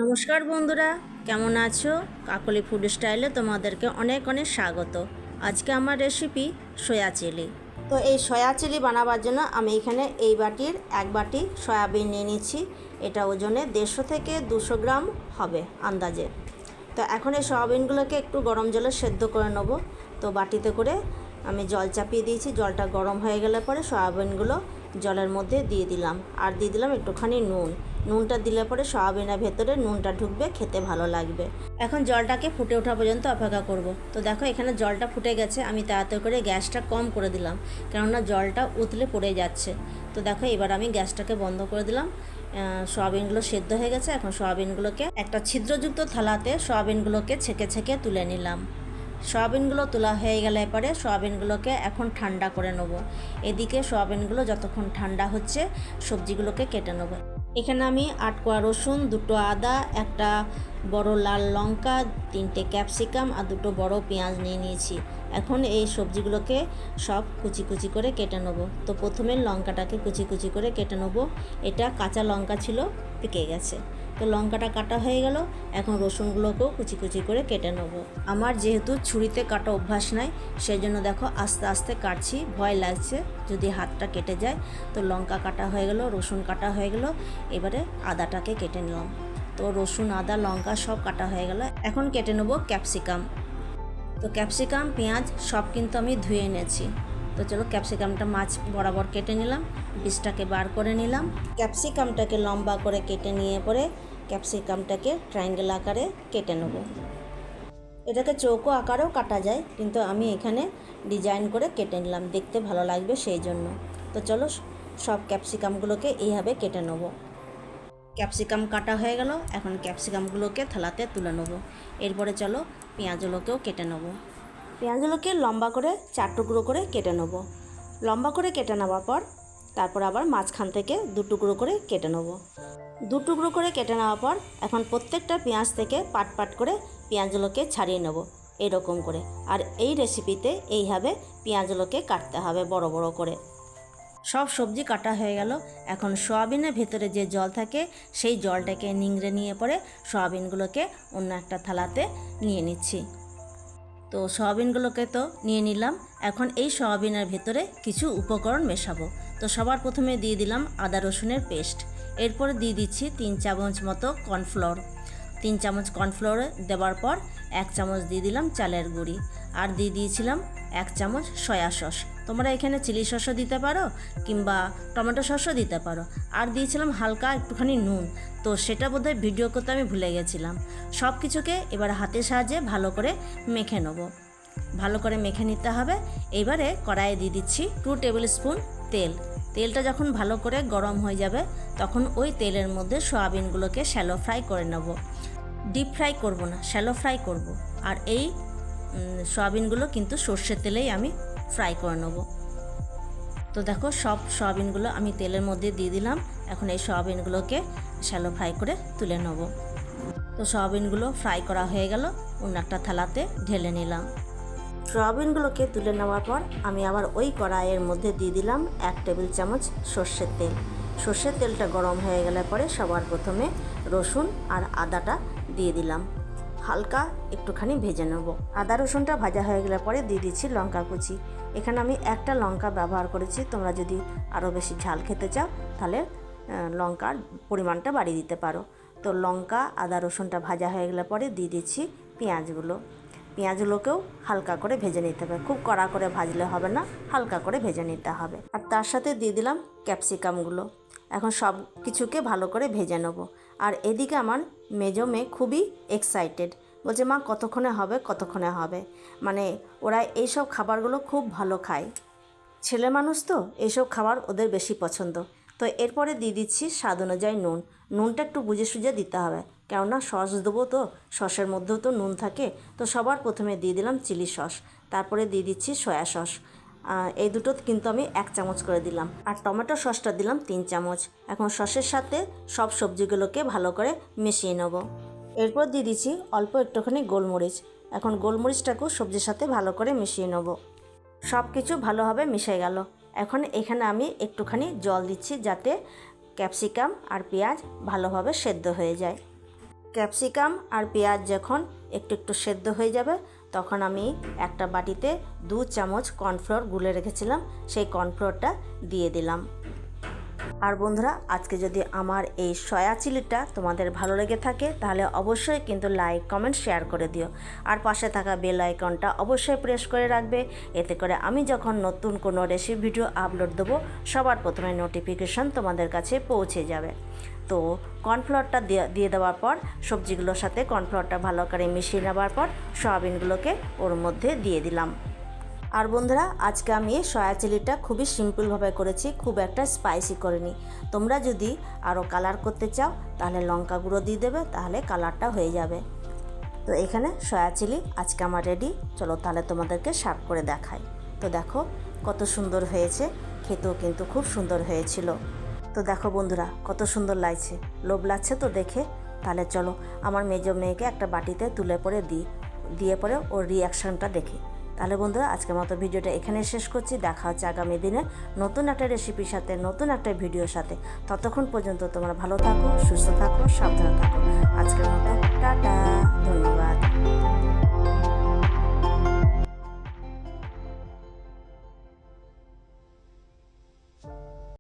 নমস্কার বন্ধুরা, কেমন আছো? কাকলি ফুড স্টাইলে তোমাদেরকে অনেক অনেক স্বাগত। আজকে আমার রেসিপি সয়া চিলি। তো এই সয়া চিলি বানাবার জন্য আমি এখানে এই বাটির 1 বাটি সয়াবিন নিয়ে নিচ্ছি। এটা ওজনে 150 থেকে 200 গ্রাম হবে আন্দাজে। তো এখন এই সয়াবিনগুলোকে একটু গরম জলে সেদ্ধ করে নেব। তো বাটিতে করে আমি জল চাপিয়ে দিয়েছি। জলটা গরম হয়ে গেলে পরে সয়াবিনগুলো জলের মধ্যে দিয়ে দিলাম, আর দিয়ে দিলাম একটুখানি নুনটা দিলে পরে সয়াবিনের ভেতরে নুনটা ঢুকবে, খেতে ভালো লাগবে। এখন জলটাকে ফুটে ওঠা পর্যন্ত অপেক্ষা করব। তো দেখো এখানে জলটা ফুটে গেছে, আমি তাড়াতাড়ি করে গ্যাসটা কম করে দিলাম, কেননা জলটা উতলে পড়ে যাচ্ছে। তো দেখো এবার আমি গ্যাসটাকে বন্ধ করে দিলাম। সয়াবিনগুলো সেদ্ধ হয়ে গেছে। এখন সয়াবিনগুলোকে একটা ছিদ্রযুক্ত থালাতে সয়াবিনগুলোকে ছেঁকে ছেঁকে তুলে নিলাম। সয়াবিনগুলো তোলা হয়ে গেলে পরে সয়াবিনগুলোকে এখন ঠান্ডা করে নেব। এদিকে সয়াবিনগুলো যতক্ষণ ঠান্ডা হচ্ছে সবজিগুলোকে কেটে নেব। এখানে আমি 8 কোয়া রসুন, 2টো আদা, একটা বড় লাল লঙ্কা, 3টে ক্যাপসিকাম আর 2টো বড় পেঁয়াজ নিয়ে নিয়েছি। এখন এই সবজিগুলোকে সব কুচি কুচি করে কেটে নেব। তো প্রথমে লঙ্কাটাকে কুচি কুচি করে কেটে নেব। এটা কাঁচা লঙ্কা ছিল, পেকে গেছে। তো লঙ্কাটা কাটা হয়ে গেল। এখন রসুনগুলোকেও কুচি কুচি করে কেটে নেব। আমার যেহেতু ছুরিতে কাটা অভ্যাস নাই, সেই জন্য দেখো আস্তে আস্তে কাটছি, ভয় লাগছে যদি হাতটা কেটে যায়। তো লঙ্কা কাটা হয়ে গেল, রসুন কাটা হয়ে গেল। এবারে আদাটাকে কেটে নিলাম। তো রসুন, আদা, লঙ্কা সব কাটা হয়ে গেল। এখন কেটে নেব ক্যাপসিকাম। তো ক্যাপসিকাম, পেঁয়াজ সব কিন্তু আমি ধুয়ে এনেছি। তো চলো ক্যাপসিকামটা মাছ বরাবর কেটে নিলাম, বীজটাকে বার করে নিলাম। ক্যাপসিকামটাকে লম্বা করে কেটে নিয়ে পরে ক্যাপসিকামটাকে ট্রায়াঙ্গেল আকারে কেটে নেব। এটাকে চৌকো আকারেও কাটা যায়, কিন্তু আমি এখানে ডিজাইন করে কেটে নিলাম, দেখতে ভালো লাগবে সেই জন্য। তো চলো সব ক্যাপসিকামগুলোকে এইভাবে কেটে নেব। ক্যাপসিকাম কাটা হয়ে গেল। এখন ক্যাপসিকামগুলোকে থালাতে তুলে নেব। এরপরে চলো পেঁয়াজগুলোকেও কেটে নেব। পেঁয়াজগুলোকে লম্বা করে 4 টুকরো করে কেটে নেব। লম্বা করে কেটে নেওয়ার পর তারপর আবার মাঝখান থেকে 2 টুকরো করে কেটে নেব। 2 টুকরো করে কেটে নেওয়ার পর এখন প্রত্যেকটা পেঁয়াজ থেকে পাট পাট করে পেঁয়াজগুলোকে ছাড়িয়ে নেব এরকম করে। আর এই রেসিপিতে এইভাবে পেঁয়াজগুলোকে কাটতে হবে বড় বড় করে। সব সবজি কাটা হয়ে গেল। এখন সয়াবিনের ভেতরে যে জল থাকে সেই জলটাকে নিংড়ে নিয়ে পরে সয়াবিনগুলোকে অন্য একটা থালাতে নিয়ে নিচ্ছি। তো সয়াবিনগুলোকে তো নিয়ে নিলাম। এখন এই সয়াবিনের ভেতরে কিছু উপকরণ মেশাবো। তো সবার প্রথমে দিয়ে দিলাম আদা রসুনের পেস্ট। এরপরে দিয়ে দিচ্ছি 3 চামচ মতো কর্নফ্লোর। 3 চামচ কর্নফ্লোর দেওয়ার পর 1 চামচ দিয়ে দিলাম চালের গুঁড়ি, আর দিয়ে দিয়েছিলাম 1 চামচ সয়া সস। তোমরা এখানে চিলি সসও দিতে পারো কিংবা টমেটো সসও দিতে পারো। আর দিয়েছিলাম হালকা একটুখানি নুন। তো সেটা বোধহয় ভিডিও করতে আমি ভুলে গেছিলাম। সব কিছুকে এবার হাতের সাহায্যে ভালো করে মেখে নেব। ভালো করে মেখে নিতে হবে। এবারে কড়াইয়ে দিয়ে দিচ্ছি 2 টেবিল স্পুন তেল। তেলটা যখন ভালো করে গরম হয়ে যাবে তখন ওই তেলের মধ্যে সয়াবিনগুলোকে শ্যালো ফ্রাই করে নেব। ডিপ ফ্রাই করব না, শ্যালো ফ্রাই করব। আর এই সয়াবিনগুলো কিন্তু সর্ষের তেলেই আমি ফ্রাই করে নেব। তো দেখো সব সয়াবিনগুলো আমি তেলের মধ্যে দিয়ে দিলাম। এখন এই সয়াবিনগুলোকে শ্যালো ফ্রাই করে তুলে নেব। তো সয়াবিনগুলো ফ্রাই করা হয়ে গেল, অন্য একটা থালাতে ঢেলে নিলাম। সয়াবিনগুলোকে তুলে নেওয়ার পর আমি আবার ওই কড়াইয়ের মধ্যে দিয়ে দিলাম 1 টেবিল চামচ সর্ষের তেল। সর্ষের তেলটা গরম হয়ে গেলে পরে সবার প্রথমে রসুন আর আদাটা দিয়ে দিলাম, হালকা একটুখানি ভেজে নেব। আদা রসুনটা ভাজা হয়ে গেলে পরে দিয়ে দিচ্ছি লঙ্কা কুচি। এখানে আমি একটা লঙ্কা ব্যবহার করেছি, তোমরা যদি আরও বেশি ঝাল খেতে চাও তাহলে লঙ্কার পরিমাণটা বাড়িয়ে দিতে পারো। তো লঙ্কা, আদা রসুনটা ভাজা হয়ে গেলে পরে দিয়ে দিচ্ছি পেঁয়াজগুলো। পেঁয়াজগুলোকেও হালকা করে ভেজে নিতে হবে, খুব কড়া করে ভাজলে হবে না, হালকা করে ভেজে নিতে হবে। আর তার সাথে দিয়ে দিলাম ক্যাপসিকামগুলো। এখন সব কিছুকে ভালো করে ভেজে নেব। আর এদিকে আমার মেজো মেয়ে খুবই এক্সাইটেড, বলছে মা কতক্ষণে হবে কতক্ষণে হবে। মানে ওরা এইসব খাবারগুলো খুব ভালো খায়, ছেলে মানুষ তো এইসব খাবার ওদের বেশি পছন্দ। তো এরপরে দিয়ে দিচ্ছি স্বাদ অনুযায়ী নুনটা একটু বুঝে সুঝে দিতে হবে, কেননা সস দেবো, তো সসের মধ্যেও তো নুন থাকে। তো সবার প্রথমে দিয়ে দিলাম চিলি সস, তারপরে দিয়ে দিচ্ছি সয়া সস। এই দুটো কিন্তু আমি 1 চামচ করে দিলাম, আর টমেটো সসটা দিলাম 3 চামচ। এখন সসের সাথে সব সবজিগুলোকে ভালো করে মিশিয়ে নেব। এরপর দিয়ে দিচ্ছি অল্প একটুখানি গোলমরিচ। এখন গোলমরিচটাকেও সবজির সাথে ভালো করে মিশিয়ে নেব। সব কিছু ভালোভাবে মিশে গেল। এখন এখানে আমি একটুখানি জল দিচ্ছি যাতে ক্যাপসিকাম আর পেঁয়াজ ভালোভাবে সেদ্ধ হয়ে যায়। ক্যাপসিকাম আর পেঁয়াজ যখন একটু একটু সেদ্ধ হয়ে যাবে তখন আমি একটা বাটিতে 2 চামচ কর্নফ্লোর গুলে রেখেছিলাম, সেই কর্নফ্লোরটা দিয়ে দিলাম। আর বন্ধুরা, আজকে যদি আমার এই সয়া চিলিটা তোমাদের ভালো লেগে থাকে তাহলে অবশ্যই কিন্তু লাইক কমেন্ট শেয়ার করে দিও। আর পাশে থাকা বেল আইকনটা অবশ্যই প্রেস করে রাখবে, এতে করে আমি যখন নতুন কোনো রেসিপি ভিডিও আপলোড দেবো সবার প্রথমে নোটিফিকেশন তোমাদের কাছে পৌঁছে যাবে। তো কর্নফ্লাওয়ারটা দিয়ে দেওয়ার পর সবজিগুলোর সাথে কর্নফ্লাওয়ারটা ভালো করে মিশিয়ে নেওয়ার পর সয়াবিনগুলোকে ওর মধ্যে দিয়ে দিলাম। আর বন্ধুরা, আজকে আমি সয়া চিলিটা খুবই সিম্পলভাবে করেছি, খুব একটা স্পাইসি করিনি। তোমরা যদি আরও কালার করতে চাও তাহলে লঙ্কা গুঁড়ো দিয়ে দেবে, তাহলে কালারটা হয়ে যাবে। তো এখানে সয়া চিলি আজকে আমার রেডি। চলো তাহলে তোমাদেরকে সার্ভ করে দেখাই। তো দেখো কত সুন্দর হয়েছে, খেতেও কিন্তু খুব সুন্দর হয়েছিল। তো দেখো বন্ধুরা কত সুন্দর লাগছে, লোভ লাগছে তো দেখে। তাহলে চলো আমার মেজো মেয়েকে একটা বাটিতে তুলে পরে দিয়ে পরে ওর রিয়াকশানটা দেখি। তাহলে বন্ধুরা, আজকের মতো ভিডিওটা এখানে শেষ করছি। দেখা হচ্ছে আগামী দিনে নতুন একটা রেসিপির সাথে, নতুন একটা ভিডিওর সাথে। ততক্ষণ পর্যন্ত তোমরা ভালো থাকো, সুস্থ থাকো, সাবধানে থাকো। আজকের মতো টাটা, ধন্যবাদ।